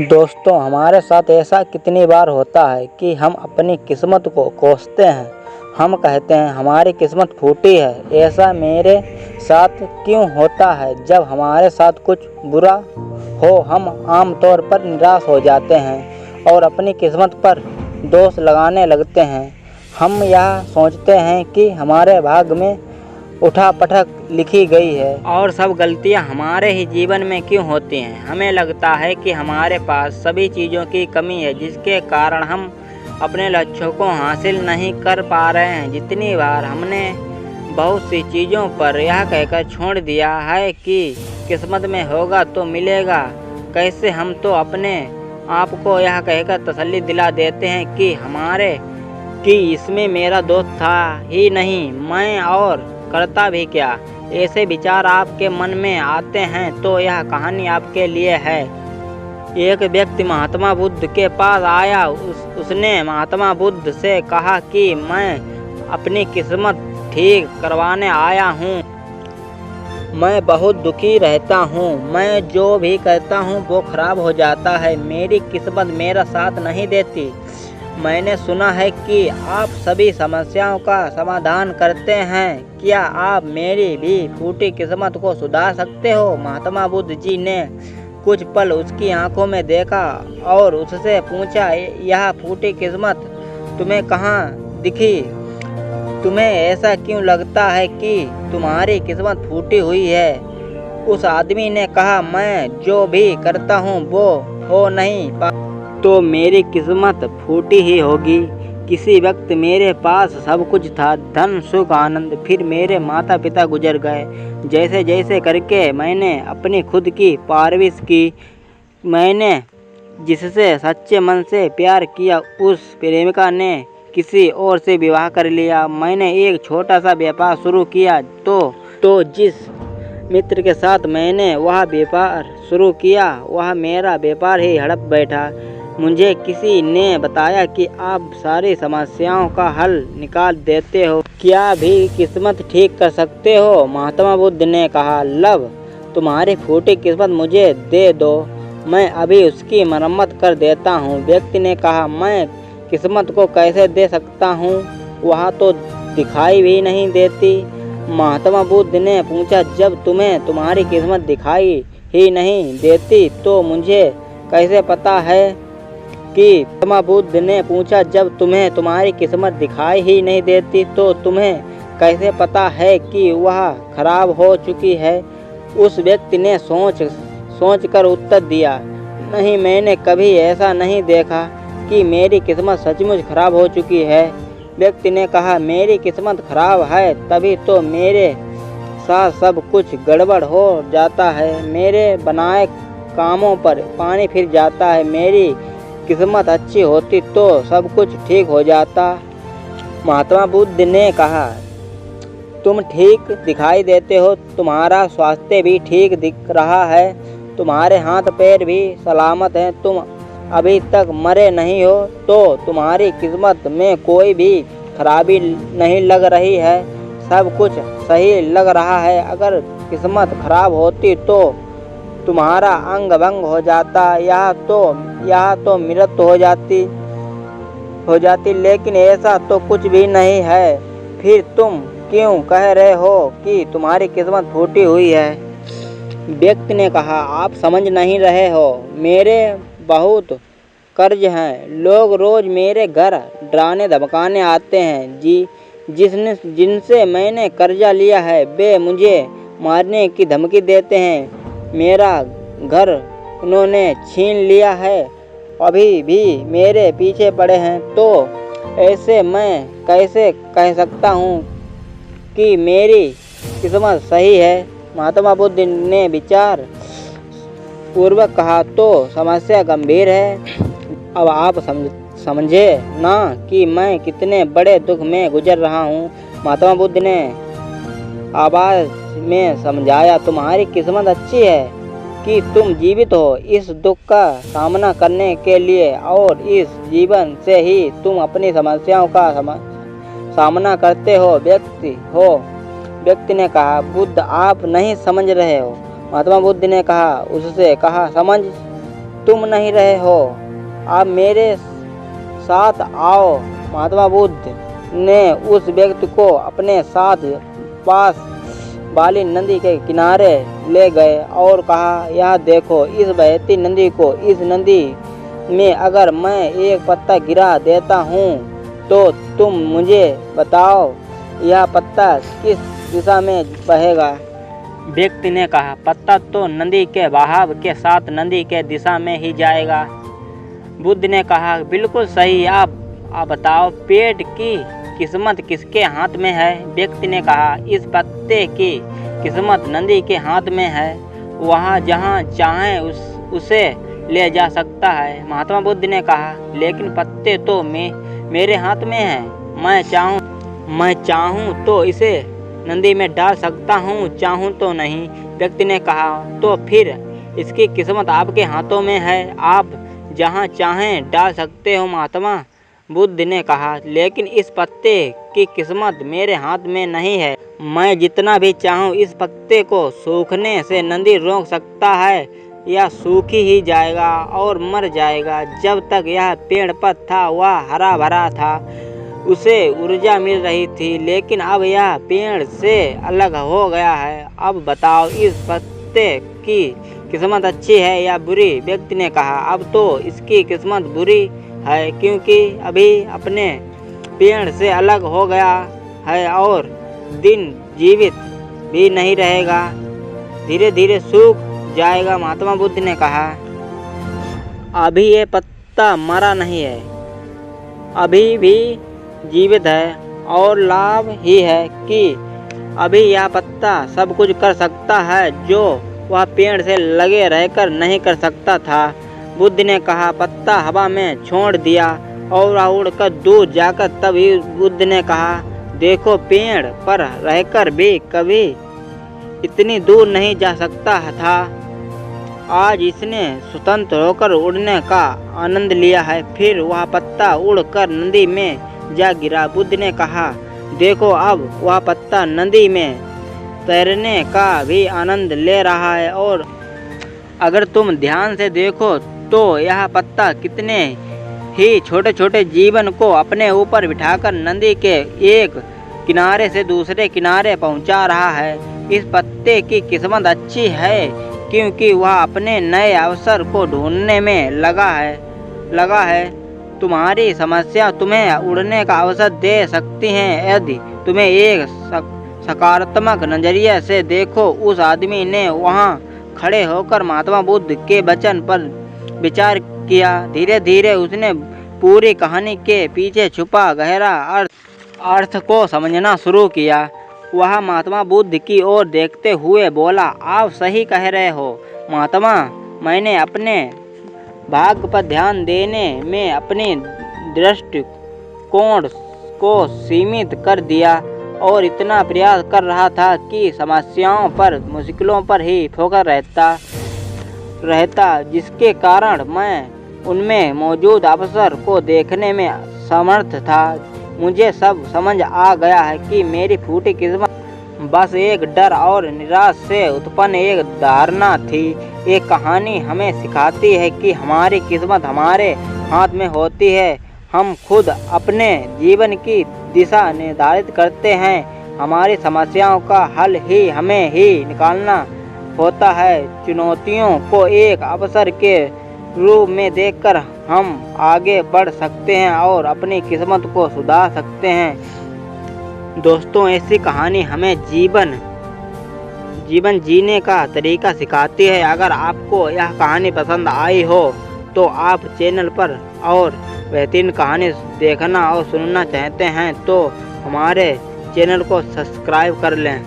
दोस्तों, हमारे साथ ऐसा कितनी बार होता है कि हम अपनी किस्मत को कोसते हैं। हम कहते हैं हमारी किस्मत फूटी है। ऐसा मेरे साथ क्यों होता है? जब हमारे साथ कुछ बुरा हो हम आमतौर पर निराश हो जाते हैं और अपनी किस्मत पर दोष लगाने लगते हैं। हम यह सोचते हैं कि हमारे भाग्य में उठा-पटक लिखी गई है और सब गलतियां हमारे ही जीवन में क्यों होती हैं। हमें लगता है कि हमारे पास सभी चीज़ों की कमी है जिसके कारण हम अपने लक्ष्यों को हासिल नहीं कर पा रहे हैं। जितनी बार हमने बहुत सी चीज़ों पर यह कहकर छोड़ दिया है कि किस्मत में होगा तो मिलेगा, कैसे हम तो अपने आप को यह कहकर तसल्ली दिला देते हैं कि इसमें मेरा दोस्त था ही नहीं, मैं और करता भी क्या। ऐसे विचार आपके मन में आते हैं तो यह कहानी आपके लिए है। एक व्यक्ति महात्मा बुद्ध के पास आया। उसने महात्मा बुद्ध से कहा कि मैं अपनी किस्मत ठीक करवाने आया हूँ। मैं बहुत दुखी रहता हूँ। मैं जो भी करता हूँ वो खराब हो जाता है। मेरी किस्मत मेरा साथ नहीं देती। मैंने सुना है कि आप सभी समस्याओं का समाधान करते हैं। क्या आप मेरी भी फूटी किस्मत को सुधार सकते हो? महात्मा बुद्ध जी ने कुछ पल उसकी आंखों में देखा और उससे पूछा, यह फूटी किस्मत तुम्हें कहाँ दिखी? तुम्हें ऐसा क्यों लगता है कि तुम्हारी किस्मत फूटी हुई है? उस आदमी ने कहा, मैं जो भी करता हूँ वो हो नहीं पाता तो मेरी किस्मत फूटी ही होगी। किसी वक्त मेरे पास सब कुछ था, धन, सुख, आनंद। फिर मेरे माता पिता गुजर गए। जैसे जैसे करके मैंने अपनी खुद की परवरिश की। मैंने जिससे सच्चे मन से प्यार किया उस प्रेमिका ने किसी और से विवाह कर लिया। मैंने एक छोटा सा व्यापार शुरू किया तो जिस मित्र के साथ मैंने वह व्यापार शुरू किया वह मेरा व्यापार ही हड़प बैठा। मुझे किसी ने बताया कि आप सारी समस्याओं का हल निकाल देते हो। क्या भी किस्मत ठीक कर सकते हो? महात्मा बुद्ध ने कहा, लव, तुम्हारी फूटी किस्मत मुझे दे दो, मैं अभी उसकी मरम्मत कर देता हूँ। व्यक्ति ने कहा, मैं किस्मत को कैसे दे सकता हूँ? वह तो दिखाई भी नहीं देती। महात्मा बुद्ध ने पूछा, जब तुम्हें तुम्हारी किस्मत दिखाई ही नहीं देती तो मुझे कैसे पता है कि महात्मा बुद्ध ने पूछा, जब तुम्हें तुम्हारी किस्मत दिखाई ही नहीं देती तो तुम्हें कैसे पता है कि वह खराब हो चुकी है? उस व्यक्ति ने सोच कर उत्तर दिया, नहीं, मैंने कभी ऐसा नहीं देखा कि मेरी किस्मत सचमुच खराब हो चुकी है। व्यक्ति ने कहा, मेरी किस्मत खराब है तभी तो मेरे साथ सब कुछ गड़बड़ हो जाता है। मेरे बनाए कामों पर पानी फिर जाता है। मेरी किस्मत अच्छी होती तो सब कुछ ठीक हो जाता। महात्मा बुद्ध ने कहा, तुम ठीक दिखाई देते हो, तुम्हारा स्वास्थ्य भी ठीक दिख रहा है, तुम्हारे हाथ पैर भी सलामत हैं, तुम अभी तक मरे नहीं हो, तो तुम्हारी किस्मत में कोई भी खराबी नहीं लग रही है, सब कुछ सही लग रहा है। अगर किस्मत खराब होती तो तुम्हारा अंग भंग हो जाता, यह तो मृत्यु हो जाती, लेकिन ऐसा तो कुछ भी नहीं है। फिर तुम क्यों कह रहे हो कि तुम्हारी किस्मत फूटी हुई है? व्यक्ति ने कहा, आप समझ नहीं रहे हो, मेरे बहुत कर्ज हैं। लोग रोज मेरे घर डराने धमकाने आते हैं। जिनसे मैंने कर्जा लिया है वे मुझे मारने की धमकी देते हैं। मेरा घर उन्होंने छीन लिया है, अभी भी मेरे पीछे पड़े हैं। तो ऐसे मैं कैसे कह सकता हूँ कि मेरी किस्मत सही है? महात्मा बुद्ध ने विचार पूर्वक कहा, तो समस्या गंभीर है। अब आप समझे ना कि मैं कितने बड़े दुख में गुजर रहा हूँ। महात्मा बुद्ध ने आवाज में समझाया, तुम्हारी किस्मत अच्छी है कि तुम जीवित हो इस दुख का सामना करने के लिए, और इस जीवन से ही तुम अपनी समस्याओं का सामना करते हो। व्यक्ति ने कहा, बुद्ध, आप नहीं समझ रहे हो। महात्मा बुद्ध ने उससे कहा, तुम नहीं रहे हो, अब मेरे साथ आओ। महात्मा बुद्ध ने उस व्यक्ति को अपने साथ पास वाली नदी के किनारे ले गए और कहा, यह देखो इस बहती नदी को। इस नदी में अगर मैं एक पत्ता गिरा देता हूँ तो तुम मुझे बताओ यह पत्ता किस दिशा में बहेगा। व्यक्ति ने कहा, पत्ता तो नदी के बहाव के साथ नदी के दिशा में ही जाएगा। बुद्ध ने कहा, बिल्कुल सही। आप बताओ पेड़ की किस्मत किसके हाथ में है। व्यक्ति ने कहा, इस पत्ते की किस्मत नदी के हाथ में है, वहाँ जहाँ चाहे उसे ले जा सकता है। महात्मा बुद्ध ने कहा, लेकिन पत्ते तो मेरे हाथ में है, मैं चाहूँ तो इसे नदी में डाल सकता हूँ, चाहूँ तो नहीं। व्यक्ति ने कहा, तो फिर इसकी किस्मत आपके हाथों में है, आप जहाँ चाहें डाल सकते हो। महात्मा बुद्ध ने कहा, लेकिन इस पत्ते की किस्मत मेरे हाथ में नहीं है। मैं जितना भी चाहूँ इस पत्ते को सूखने से नदी रोक सकता है, यह सूख ही जाएगा और मर जाएगा। जब तक यह पेड़ पर था वह हरा भरा था, उसे ऊर्जा मिल रही थी, लेकिन अब यह पेड़ से अलग हो गया है। अब बताओ इस पत्ते की किस्मत अच्छी है या बुरी। व्यक्ति ने कहा, अब तो इसकी किस्मत बुरी है, क्योंकि अभी अपने पेड़ से अलग हो गया है और दिन जीवित भी नहीं रहेगा, धीरे धीरे सूख जाएगा। महात्मा बुद्ध ने कहा, अभी ये पत्ता मरा नहीं है, अभी भी जीवित है और लाभ ही है कि अभी यह पत्ता सब कुछ कर सकता है जो वह पेड़ से लगे रहकर नहीं कर सकता था। बुद्ध ने कहा, पत्ता हवा में छोड़ दिया और वह उड़कर दूर जाकर तभी बुद्ध ने कहा, देखो पेड़ पर रहकर भी कभी इतनी दूर नहीं जा सकता था, आज इसने स्वतंत्र होकर उड़ने का आनंद लिया है। फिर वह पत्ता उड़कर नदी में जा गिरा। बुद्ध ने कहा, देखो अब वह पत्ता नदी में तैरने का भी आनंद ले रहा है और अगर तुम ध्यान से देखो तो यह पत्ता कितने ही छोटे छोटे जीवन को अपने ऊपर बिठाकर नदी के एक किनारे से दूसरे किनारे पहुंचा रहा है। इस पत्ते की किस्मत अच्छी है क्योंकि वह अपने नए अवसर को ढूंढने में लगा है। तुम्हारी समस्या तुम्हें उड़ने का अवसर दे सकती है यदि तुम्हें एक सकारात्मक नजरिए से देखो। उस आदमी ने वहां खड़े होकर महात्मा बुद्ध के वचन पर विचार किया। धीरे धीरे उसने पूरी कहानी के पीछे छुपा गहरा अर्थ को समझना शुरू किया। वह महात्मा बुद्ध की ओर देखते हुए बोला, आप सही कह रहे हो महात्मा, मैंने अपने भाग्य पर ध्यान देने में अपनी दृष्टिकोण को सीमित कर दिया और इतना प्रयास कर रहा था कि समस्याओं पर मुश्किलों पर ही फोकस रहता जिसके कारण मैं उनमें मौजूद अवसर को देखने में समर्थ था। मुझे सब समझ आ गया है कि मेरी फूटी किस्मत बस एक डर और निराश से उत्पन्न एक धारणा थी। एक कहानी हमें सिखाती है कि हमारी किस्मत हमारे हाथ में होती है। हम खुद अपने जीवन की दिशा निर्धारित करते हैं। हमारी समस्याओं का हल ही हमें ही निकालना होता है। चुनौतियों को एक अवसर के रूप में देखकर हम आगे बढ़ सकते हैं और अपनी किस्मत को सुधार सकते हैं। दोस्तों, ऐसी कहानी हमें जीवन जीने का तरीका सिखाती है। अगर आपको यह कहानी पसंद आई हो तो आप चैनल पर और बेहतरीन कहानी देखना और सुनना चाहते हैं तो हमारे चैनल को सब्सक्राइब कर लें।